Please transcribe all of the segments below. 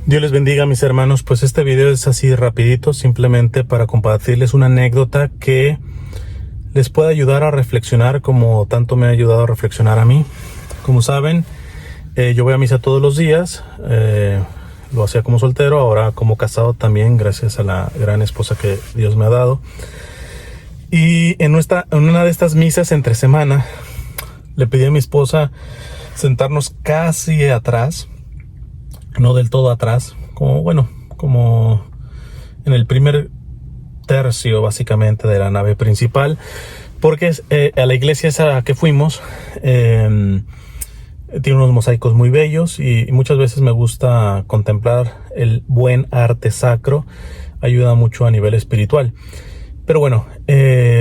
Dios les bendiga, mis hermanos. Pues este video es así rapidito, simplemente para compartirles una anécdota que les pueda ayudar a reflexionar como tanto me ha ayudado a reflexionar a mí. Como saben, yo voy a misa todos los días. Lo hacía como soltero, ahora como casado también, gracias a la gran esposa que Dios me ha dado. Y en una de estas misas entre semana, le pedí a mi esposa sentarnos casi atrás, no del todo atrás, como en el primer tercio básicamente de la nave principal, porque a la iglesia esa que fuimos tiene unos mosaicos muy bellos y muchas veces me gusta contemplar el buen arte sacro. Ayuda mucho a nivel espiritual. Pero bueno,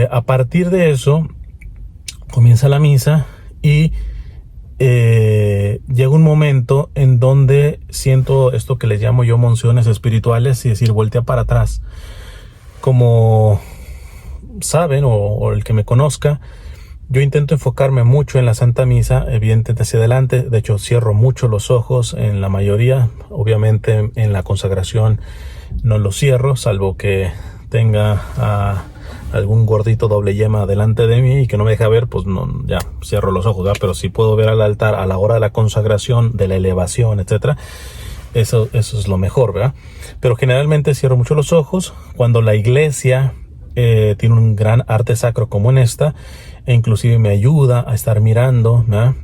a partir de eso comienza la misa y llega un momento en donde siento esto que les llamo yo monciones espirituales, y decir, voltea para atrás. Como saben, o el que me conozca, yo intento enfocarme mucho en la Santa Misa, evidentemente hacia adelante. De hecho, cierro mucho los ojos en la mayoría. Obviamente en la consagración no los cierro, salvo que tenga algún gordito doble yema delante de mí y que no me deja ver, pues no, ya cierro los ojos, ¿verdad? Pero si puedo ver al altar a la hora de la consagración, de la elevación, etcétera, eso es lo mejor, ¿verdad? Pero generalmente cierro mucho los ojos cuando la iglesia tiene un gran arte sacro como en esta, e inclusive me ayuda a estar mirando, ¿verdad?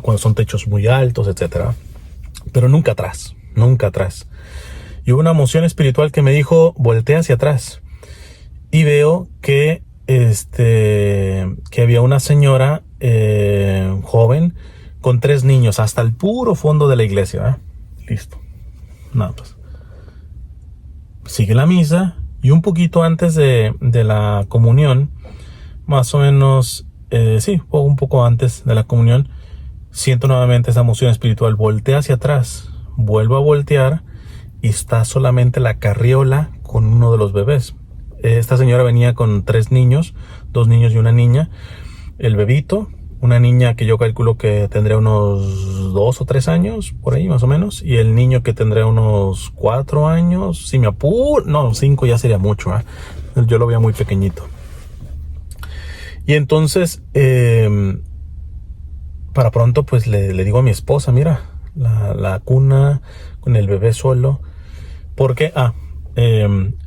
Cuando son techos muy altos, etcétera. Pero nunca atrás, nunca atrás. Y hubo una emoción espiritual que me dijo, voltea hacia atrás. Y veo que había una señora joven con 3 niños hasta el puro fondo de la iglesia, ¿eh? Listo. Nada, pues. Sigue la misa y un poquito antes de la comunión, más o menos, un poco antes de la comunión, siento nuevamente esa emoción espiritual. Voltea hacia atrás, vuelvo a voltear y está solamente la carriola con uno de los bebés. Esta señora venía con 3 niños, 2 niños y una niña. El bebito, una niña que yo calculo que tendría unos 2 o 3 años, por ahí más o menos. Y el niño que tendría unos 4 años, si me apuro, no, 5 ya sería mucho, ¿eh? Yo lo veía muy pequeñito. Y entonces, para pronto, pues le digo a mi esposa, mira, la cuna con el bebé solo. Porque,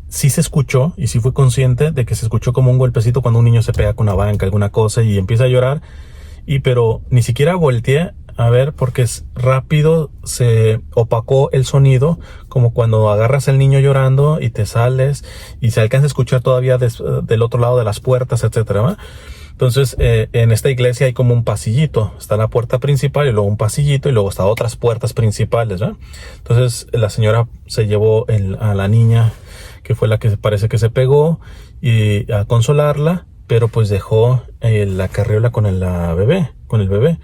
sí se escuchó, y sí fui consciente de que se escuchó como un golpecito cuando un niño se pega con una banca, alguna cosa, y empieza a llorar. Pero ni siquiera volteé a ver, porque rápido se opacó el sonido, como cuando agarras al niño llorando y te sales, y se alcanza a escuchar todavía del otro lado de las puertas, etcétera, ¿va? Entonces, en esta iglesia hay como un pasillito. Está la puerta principal y luego un pasillito y luego están otras puertas principales, ¿no? Entonces, la señora se llevó a la niña, que fue la que parece que se pegó, y a consolarla, pero pues dejó la carriola con el bebé.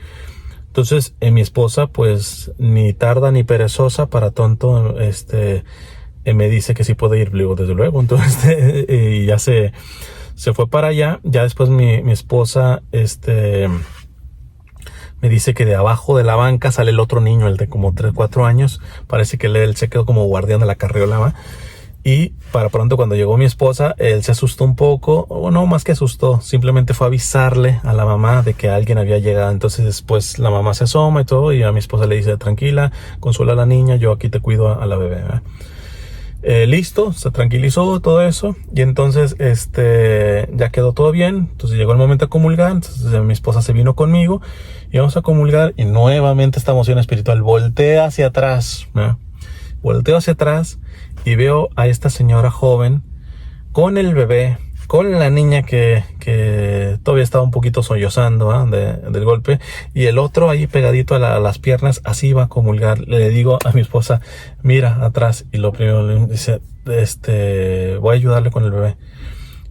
Entonces, mi esposa, pues, ni tarda ni perezosa, para tonto, me dice que sí puede ir, luego, desde luego. Entonces, y ya se fue para allá. Ya después mi esposa me dice que de abajo de la banca sale el otro niño, el de como 3, 4 años. Parece que él se quedó como guardián de la carriola, ¿va? Y para pronto, cuando llegó mi esposa, él se asustó un poco, o no, más que asustó, simplemente fue a avisarle a la mamá de que alguien había llegado. Entonces después la mamá se asoma y todo, y a mi esposa le dice, tranquila, consuela a la niña, yo aquí te cuido a la bebé, ¿eh? Listo, se tranquilizó todo eso, y entonces ya quedó todo bien. Entonces llegó el momento de comulgar. Entonces mi esposa se vino conmigo y vamos a comulgar, y nuevamente esta emoción espiritual. Voltea hacia atrás, ¿no? Volteo hacia atrás y veo a esta señora joven con el bebé, con la niña que todavía estaba un poquito sollozando, ¿eh? del golpe, y el otro ahí pegadito a las piernas. Así iba a comulgar. Le digo a mi esposa, mira atrás, y lo primero le dice, voy a ayudarle con el bebé.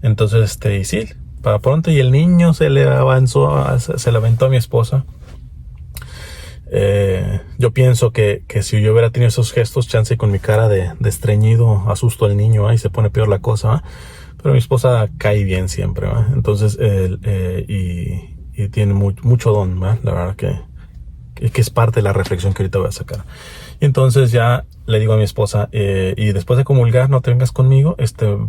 Entonces, y sí, para pronto, y el niño se le aventó a mi esposa. Yo pienso que si yo hubiera tenido esos gestos, chance con mi cara de estreñido, asusto al niño, y se pone peor la cosa, ¿eh? Pero mi esposa cae bien siempre, ¿eh? Entonces, y tiene mucho don, ¿eh? La verdad que es parte de la reflexión que ahorita voy a sacar. Y entonces ya le digo a mi esposa, y después de comulgar no te vengas conmigo,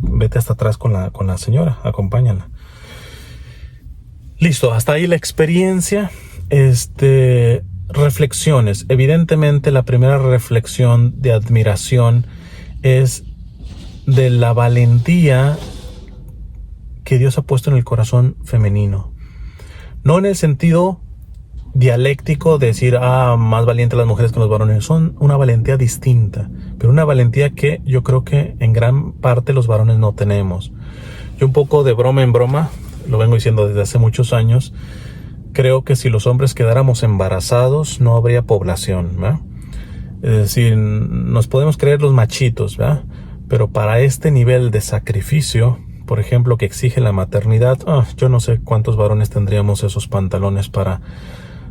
vete hasta atrás con la señora, acompáñala. Listo, hasta ahí la experiencia. Reflexiones. Evidentemente la primera reflexión de admiración es de la valentía que Dios ha puesto en el corazón femenino. No en el sentido dialéctico de decir, más valientes las mujeres que los varones. Son una valentía distinta, pero una valentía que yo creo que en gran parte los varones no tenemos. Yo, un poco de broma en broma, lo vengo diciendo desde hace muchos años, creo que si los hombres quedáramos embarazados no habría población, ¿verdad? Es decir, nos podemos creer los machitos, ¿verdad? Pero para este nivel de sacrificio, por ejemplo, que exige la maternidad, yo no sé cuántos varones tendríamos esos pantalones para,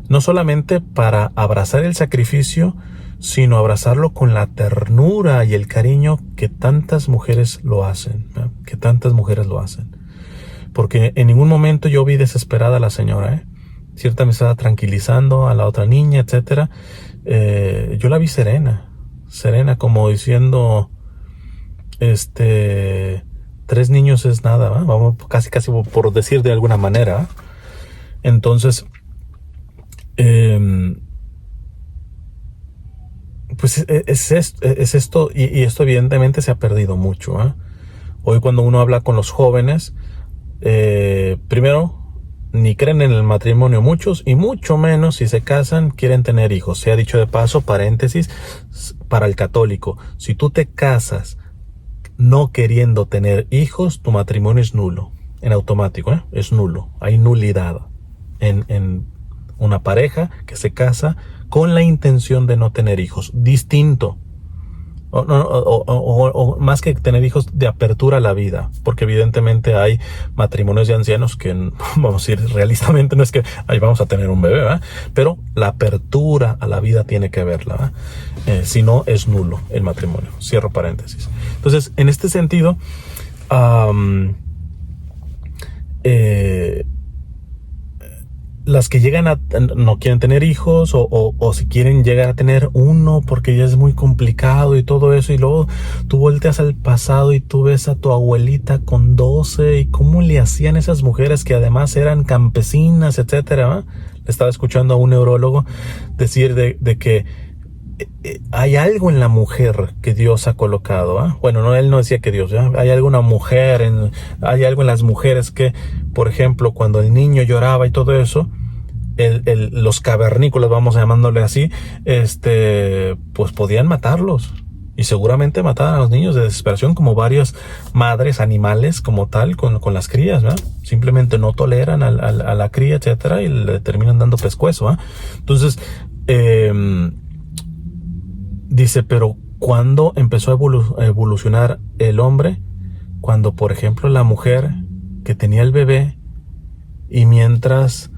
no solamente para abrazar el sacrificio, sino abrazarlo con la ternura y el cariño que tantas mujeres lo hacen, ¿verdad? Que tantas mujeres lo hacen. Porque en ningún momento yo vi desesperada a la señora, Cierta me estaba tranquilizando a la otra niña, etcétera. Yo la vi serena, como diciendo, 3 niños es nada, ¿va? Vamos, casi por decir de alguna manera, ¿va? Entonces, pues es esto, y esto evidentemente se ha perdido mucho, ¿va? Hoy cuando uno habla con los jóvenes, primero, ni creen en el matrimonio muchos, y mucho menos si se casan quieren tener hijos. Se ha dicho de paso, paréntesis, para el católico, si tú te casas no queriendo tener hijos, tu matrimonio es nulo, en automático, es nulo. Hay nulidad en una pareja que se casa con la intención de no tener hijos. Distinto. O más que tener hijos, de apertura a la vida, porque evidentemente hay matrimonios de ancianos que, vamos a decir realistamente, no es que ahí vamos a tener un bebé, ¿verdad? Pero la apertura a la vida tiene que verla, si no es nulo el matrimonio. Cierro paréntesis. Entonces, en este sentido, las que llegan no quieren tener hijos, o si quieren llegar a tener uno porque ya es muy complicado y todo eso, y luego tú volteas al pasado y tú ves a tu abuelita con 12 y cómo le hacían esas mujeres que además eran campesinas, etcétera, ¿va? Le estaba escuchando a un neurólogo decir de que hay algo en la mujer que Dios ha colocado, ¿eh? Bueno, no, él no decía que Dios, ¿eh? Hay algo en las mujeres que, por ejemplo, cuando el niño lloraba y todo eso, los cavernícolas, vamos llamándole así, pues podían matarlos. Y seguramente mataban a los niños de desesperación, como varias madres animales como tal con las crías, ¿verdad? Simplemente no toleran a la cría, etcétera, y le terminan dando pescuezo, ¿eh? Entonces, dice, pero ¿cuándo empezó a evolucionar el hombre? Cuando, por ejemplo, la mujer que tenía el bebé y mientras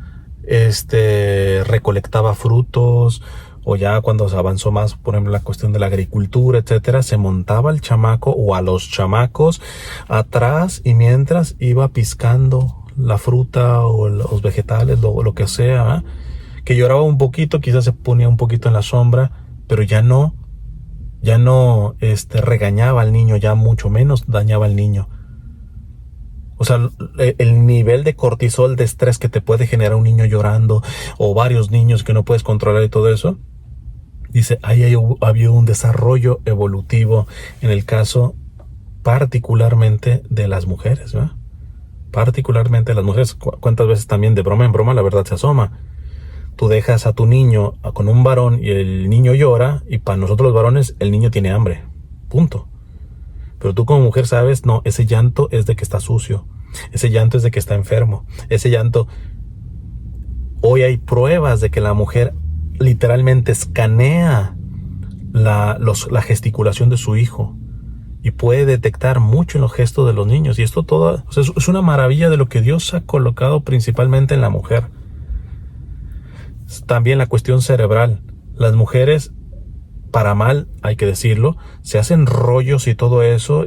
recolectaba frutos, o ya cuando se avanzó más, por ejemplo, la cuestión de la agricultura, etcétera, se montaba el chamaco o a los chamacos atrás y mientras iba piscando la fruta o los vegetales, lo que sea, ¿eh? Que lloraba un poquito, quizás se ponía un poquito en la sombra, pero ya no regañaba al niño, ya mucho menos dañaba al niño. O sea, el nivel de cortisol, de estrés que te puede generar un niño llorando, o varios niños que no puedes controlar y todo eso, dice, ahí ha habido un desarrollo evolutivo en el caso particularmente de las mujeres, ¿verdad? Particularmente de las mujeres. ¿Cuántas veces también de broma en broma la verdad se asoma? Tú dejas a tu niño con un varón y el niño llora, y para nosotros los varones el niño tiene hambre, punto. Pero tú como mujer sabes, no, ese llanto es de que está sucio, ese llanto es de que está enfermo, ese llanto... Hoy hay pruebas de que la mujer literalmente escanea la gesticulación de su hijo y puede detectar mucho en los gestos de los niños, y esto todo, o sea, es una maravilla de lo que Dios ha colocado principalmente en la mujer. También la cuestión cerebral. Las mujeres, para mal, hay que decirlo, se hacen rollos y todo eso,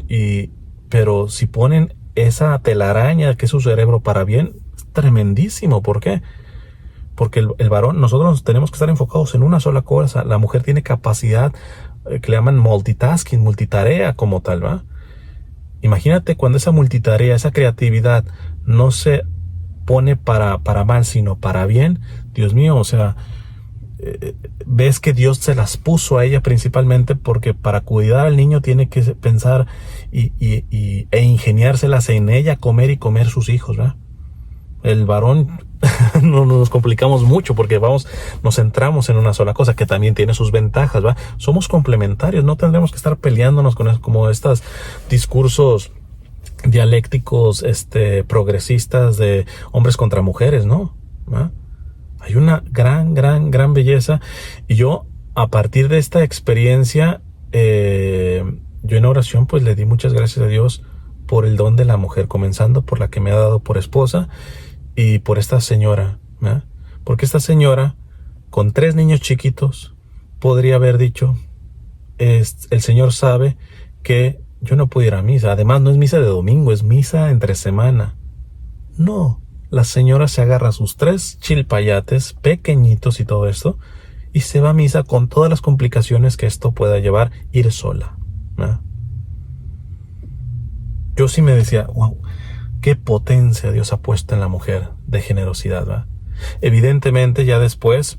pero si ponen esa telaraña que es su cerebro para bien, es tremendísimo. ¿Por qué? porque el varón, nosotros tenemos que estar enfocados en una sola cosa. La mujer tiene capacidad que le llaman multitasking, multitarea como tal, ¿va? Imagínate cuando esa multitarea, esa creatividad no se pone para mal, sino para bien. Dios mío, o sea, ves que Dios se las puso a ella principalmente porque para cuidar al niño tiene que pensar e ingeniárselas en ella, comer y comer sus hijos, ¿verdad? El varón no nos complicamos mucho porque nos centramos en una sola cosa que también tiene sus ventajas, ¿va? Somos complementarios, no tendremos que estar peleándonos con como estos discursos dialécticos, progresistas de hombres contra mujeres, ¿no? ¿Va? Hay una gran belleza, y yo a partir de esta experiencia, yo en oración pues le di muchas gracias a Dios por el don de la mujer, comenzando por la que me ha dado por esposa y por esta señora, ¿verdad? Porque esta señora, con 3 niños chiquitos, podría haber dicho, el Señor sabe que yo no puedo ir a misa. Además, no es misa de domingo, es misa entre semana. No, la señora se agarra a sus 3 chilpayates pequeñitos y todo esto, y se va a misa con todas las complicaciones que esto pueda llevar ir sola, ¿verdad? Yo sí me decía, wow, qué potencia Dios ha puesto en la mujer de generosidad, ¿verdad? Evidentemente ya después,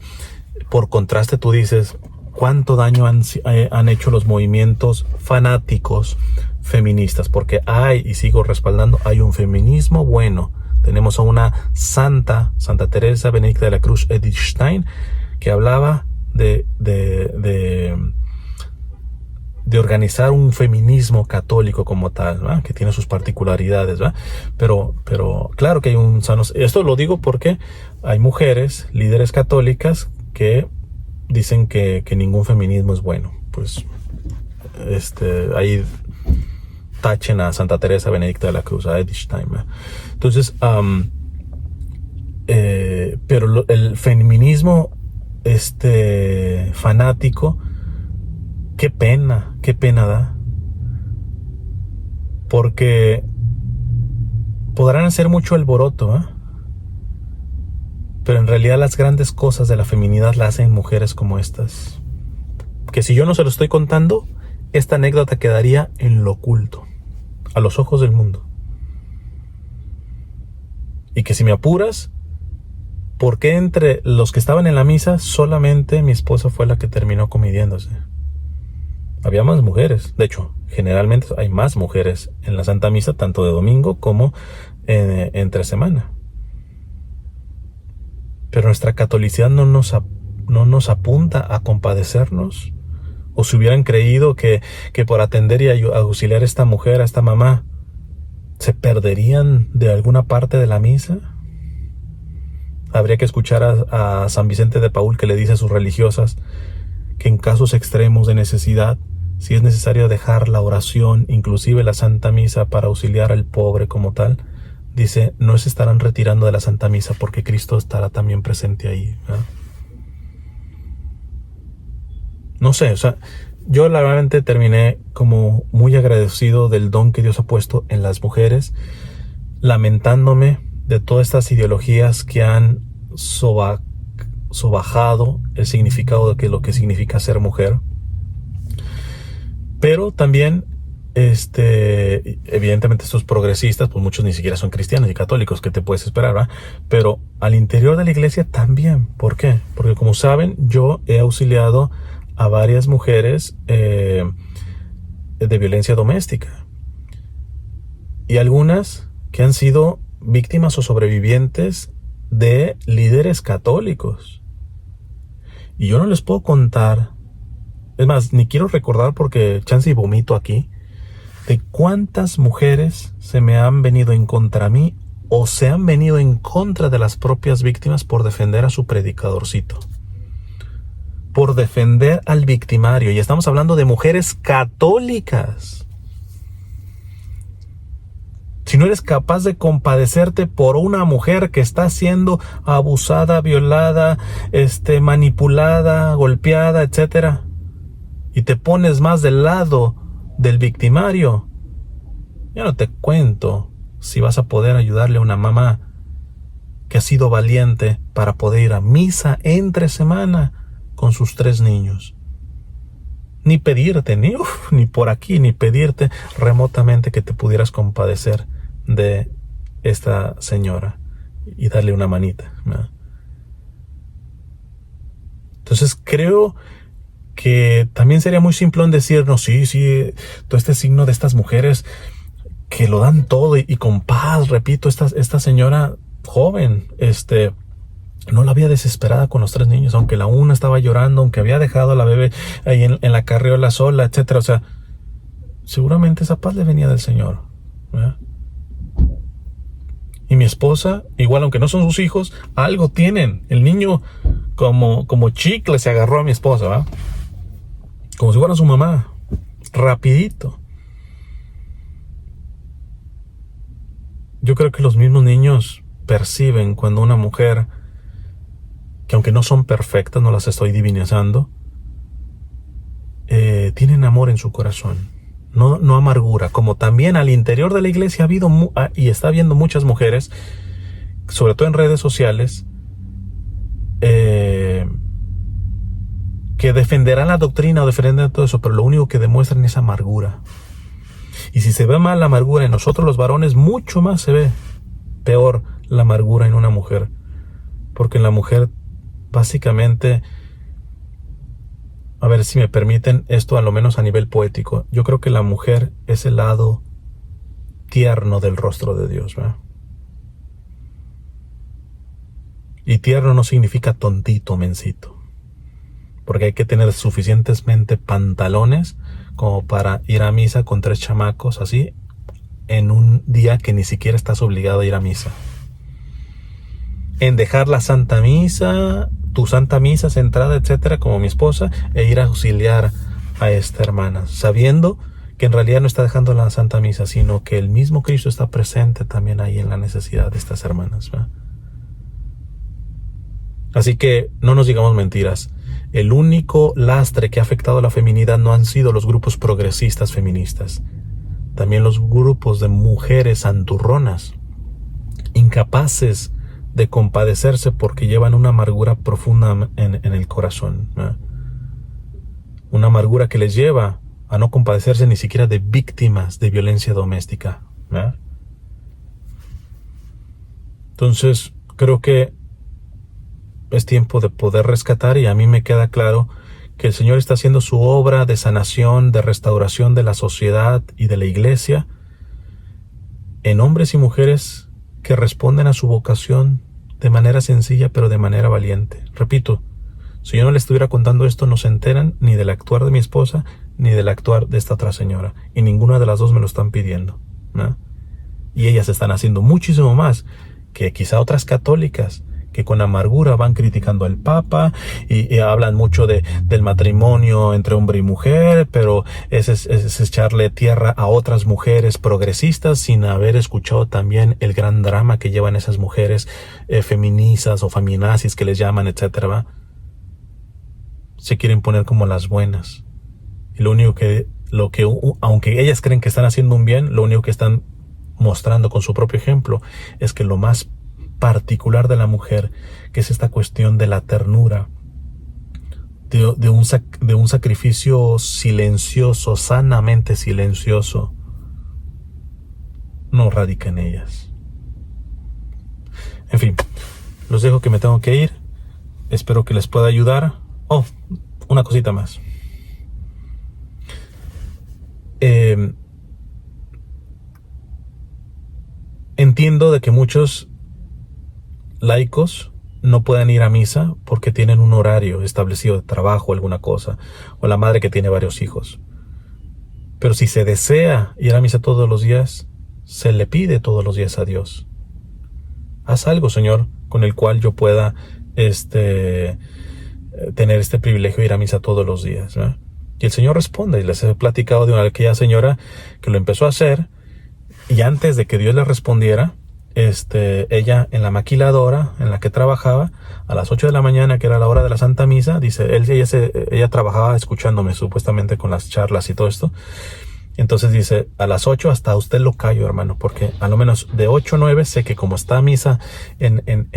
por contraste, tú dices, cuánto daño han hecho los movimientos fanáticos feministas, porque y sigo respaldando, hay un feminismo bueno. Tenemos a una Santa Teresa Benedicta de la Cruz Edith Stein, que hablaba de organizar un feminismo católico como tal, ¿verdad? Que tiene sus particularidades, ¿verdad? Pero claro que hay un sano... Esto lo digo porque hay mujeres, líderes católicas, que dicen que ningún feminismo es bueno. Pues ahí tachen a Santa Teresa Benedicta de la Cruz, a Edith Stein, ¿verdad? Entonces, pero el feminismo fanático, qué pena da, porque podrán hacer mucho alboroto, ¿eh? Pero en realidad las grandes cosas de la feminidad las hacen mujeres como estas, que si yo no se lo estoy contando, esta anécdota quedaría en lo oculto, a los ojos del mundo. Y que si me apuras, ¿por qué entre los que estaban en la misa solamente mi esposa fue la que terminó comidiéndose? Había más mujeres. De hecho, generalmente hay más mujeres en la Santa Misa, tanto de domingo como entre semana. Pero nuestra catolicidad no nos apunta a compadecernos. O si hubieran creído que por atender y auxiliar a esta mujer, a esta mamá, se perderían de alguna parte de la misa. Habría que escuchar a San Vicente de Paúl, que le dice a sus religiosas que en casos extremos de necesidad, si es necesario dejar la oración, inclusive la Santa Misa, para auxiliar al pobre como tal, dice, no se estarán retirando de la Santa Misa porque Cristo estará también presente ahí, ¿verdad? No sé, o sea, yo realmente terminé como muy agradecido del don que Dios ha puesto en las mujeres, lamentándome de todas estas ideologías que han sobajado el significado de lo que significa ser mujer. Pero también, evidentemente estos progresistas, pues muchos ni siquiera son cristianos y católicos, ¿qué te puedes esperar, ¿verdad? Pero al interior de la iglesia también. ¿Por qué? Porque como saben, yo he auxiliado a varias mujeres de violencia doméstica. Y algunas que han sido víctimas o sobrevivientes de líderes católicos. Y yo no les puedo contar, es más, ni quiero recordar porque chance y vomito aquí, de cuántas mujeres se me han venido en contra a mí o se han venido en contra de las propias víctimas por defender a su predicadorcito, por defender al victimario. Y estamos hablando de mujeres católicas. Si no eres capaz de compadecerte por una mujer que está siendo abusada, violada, manipulada, golpeada, etcétera, y te pones más del lado del victimario, ya no te cuento si vas a poder ayudarle a una mamá que ha sido valiente para poder ir a misa entre semana con sus 3 niños. Ni pedirte, ni por aquí, ni pedirte remotamente que te pudieras compadecer de esta señora y darle una manita, ¿no? Entonces creo que también sería muy simplón decir, no, sí, todo este signo de estas mujeres que lo dan todo y con paz, repito, esta señora joven, no la había desesperada con los 3 niños, aunque la una estaba llorando, aunque había dejado a la bebé ahí en la carriola sola, etcétera. O sea, seguramente esa paz le venía del Señor, ¿verdad? Y mi esposa, igual aunque no son sus hijos, algo tienen. El niño como chicle se agarró a mi esposa, ¿verdad? Como si fuera su mamá, rapidito. Yo creo que los mismos niños perciben cuando una mujer, que aunque no son perfectas, no las estoy divinizando, tienen amor en su corazón, no amargura, como también al interior de la iglesia ha habido y está habiendo muchas mujeres, sobre todo en redes sociales, que defenderán la doctrina o defenderán todo eso, pero lo único que demuestran es amargura. Y si se ve mal la amargura en nosotros los varones, mucho más se ve peor la amargura en una mujer, porque en la mujer básicamente, a ver si me permiten esto, a lo menos a nivel poético, yo creo que la mujer es el lado tierno del rostro de Dios, ¿verdad? Y tierno no significa tontito, mencito, porque hay que tener suficientemente pantalones como para ir a misa con 3 chamacos así en un día que ni siquiera estás obligado a ir a misa. En dejar la Santa Misa, tu Santa Misa centrada, etcétera, como mi esposa, e ir a auxiliar a esta hermana, sabiendo que en realidad no está dejando la Santa Misa, sino que el mismo Cristo está presente también ahí en la necesidad de estas hermanas, ¿verdad? Así que no nos digamos mentiras. El único lastre que ha afectado a la feminidad no han sido los grupos progresistas feministas, también los grupos de mujeres santurronas, incapaces de compadecerse porque llevan una amargura profunda en el corazón, ¿verdad? Una amargura que les lleva a no compadecerse ni siquiera de víctimas de violencia doméstica, ¿verdad? Entonces creo que es tiempo de poder rescatar, y a mí me queda claro que el Señor está haciendo su obra de sanación, de restauración de la sociedad y de la iglesia en hombres y mujeres que responden a su vocación de manera sencilla pero de manera valiente. Repito, si yo no le estuviera contando esto, no se enteran ni del actuar de mi esposa ni del actuar de esta otra señora, y ninguna de las dos me lo están pidiendo, ¿no? Y ellas están haciendo muchísimo más que quizá otras católicas que con amargura van criticando al Papa y hablan mucho del matrimonio entre hombre y mujer, pero es echarle tierra a otras mujeres progresistas sin haber escuchado también el gran drama que llevan esas mujeres feministas o feminazis que les llaman, etcétera, ¿va? Se quieren poner como las buenas. Y aunque ellas creen que están haciendo un bien, lo único que están mostrando con su propio ejemplo es que lo más particular de la mujer, que es esta cuestión de la ternura, de un sacrificio silencioso, sanamente silencioso, no radica en ellas. En fin, los dejo, que me tengo que ir. Espero que les pueda ayudar. Oh, una cosita más. Entiendo de que muchos laicos no pueden ir a misa porque tienen un horario establecido de trabajo o alguna cosa, o la madre que tiene varios hijos. Pero si se desea ir a misa todos los días, se le pide todos los días a Dios: haz algo, Señor, con el cual yo pueda tener este privilegio de ir a misa todos los días, ¿verdad? Y el Señor responde, y les he platicado de aquella señora que lo empezó a hacer, y antes de que Dios le respondiera, ella en la maquiladora en la que trabajaba, a las 8 de la mañana, que era la hora de la Santa Misa, dice, ella trabajaba escuchándome supuestamente con las charlas y todo esto, Entonces dice, a las 8 hasta usted lo callo, hermano, porque a lo menos de 8 a 9 sé que como está misa en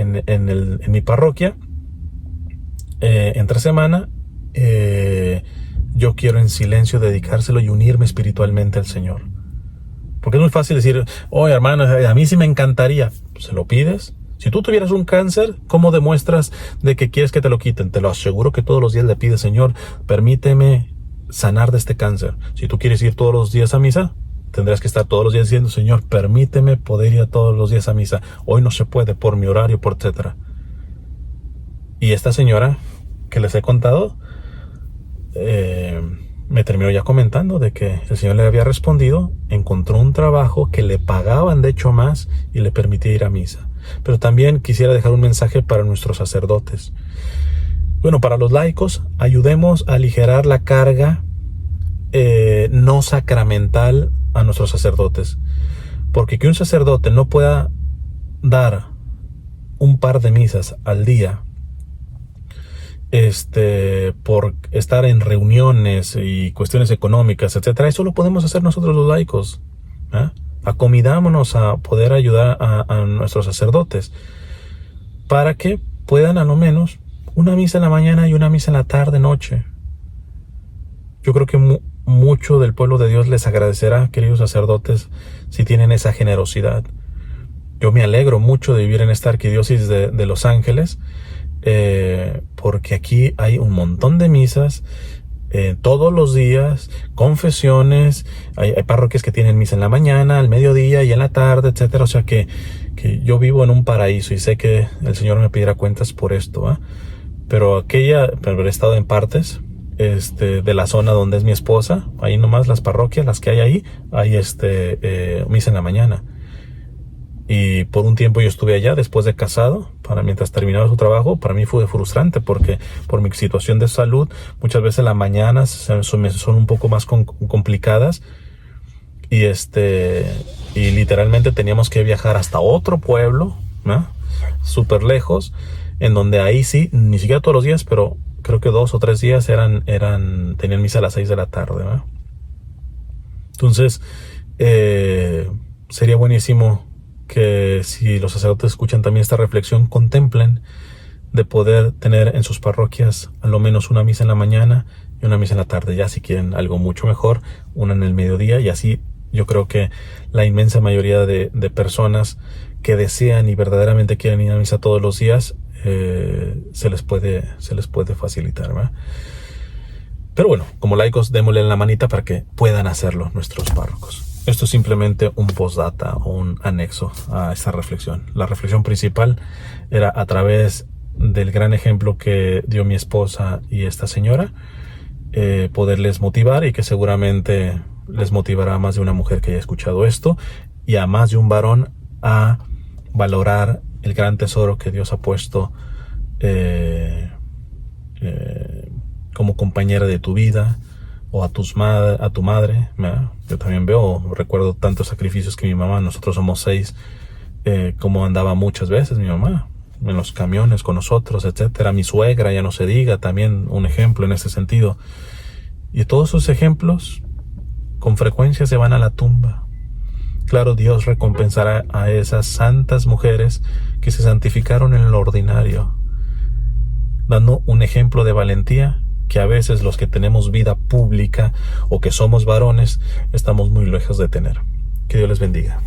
mi parroquia, entre semana, yo quiero en silencio dedicárselo y unirme espiritualmente al Señor. Porque es muy fácil decir, oye, hermano, a mí sí me encantaría. Se lo pides. Si tú tuvieras un cáncer, ¿cómo demuestras de que quieres que te lo quiten? Te lo aseguro que todos los días le pides, Señor, permíteme sanar de este cáncer. Si tú quieres ir todos los días a misa, tendrás que estar todos los días diciendo, Señor, permíteme poder ir todos los días a misa. Hoy no se puede por mi horario, por etcétera. Y esta señora que les he contado, me terminó ya comentando de que el Señor le había respondido, encontró un trabajo que le pagaban de hecho más y le permitía ir a misa. Pero también quisiera dejar un mensaje para nuestros sacerdotes. Bueno, para los laicos, ayudemos a aligerar la carga no sacramental a nuestros sacerdotes. Porque que un sacerdote no pueda dar un par de misas al día por estar en reuniones y cuestiones económicas, etcétera, eso lo podemos hacer nosotros los laicos. Acomidámonos a poder ayudar a nuestros sacerdotes para que puedan a lo menos una misa en la mañana y una misa en la tarde, noche. Yo creo que mucho del pueblo de Dios les agradecerá, queridos sacerdotes, si tienen esa generosidad. Yo me alegro mucho de vivir en esta arquidiócesis de Los Ángeles, porque aquí hay un montón de misas todos los días, confesiones, hay parroquias que tienen misa en la mañana, al mediodía y en la tarde, etcétera. O sea que yo vivo en un paraíso y sé que el Señor me pedirá cuentas por esto, pero he estado en partes de la zona donde es mi esposa, ahí nomás las parroquias, las que hay ahí, hay misa en la mañana. Y por un tiempo yo estuve allá después de casado, mientras terminaba su trabajo. Para mí fue frustrante porque por mi situación de salud, muchas veces las mañanas son un poco más complicadas y literalmente teníamos que viajar hasta otro pueblo, súper lejos, en donde ahí sí, ni siquiera todos los días, pero creo que 2 o 3 días tenían misa a las 6 de la tarde, Entonces, sería buenísimo que si los sacerdotes escuchan también esta reflexión, contemplen de poder tener en sus parroquias a lo menos una misa en la mañana y una misa en la tarde. Ya si quieren algo mucho mejor, una en el mediodía, y así yo creo que la inmensa mayoría de personas que desean y verdaderamente quieren ir a misa todos los días, se les puede facilitar, ¿verdad? Pero bueno, como laicos, démosle la manita para que puedan hacerlo nuestros párrocos. Esto es simplemente un postdata o un anexo a esta reflexión. La reflexión principal era a través del gran ejemplo que dio mi esposa y esta señora, poderles motivar, y que seguramente les motivará a más de una mujer que haya escuchado esto y a más de un varón a valorar el gran tesoro que Dios ha puesto como compañera de tu vida, o a tu madre, ¿verdad? Yo también recuerdo tantos sacrificios que mi mamá, nosotros somos 6, como andaba muchas veces mi mamá en los camiones con nosotros, etcétera. Mi suegra, ya no se diga, también un ejemplo en ese sentido. Y todos esos ejemplos con frecuencia se van a la tumba. Claro, Dios recompensará a esas santas mujeres que se santificaron en lo ordinario, dando un ejemplo de valentía que a veces los que tenemos vida pública o que somos varones estamos muy lejos de tener. Que Dios les bendiga.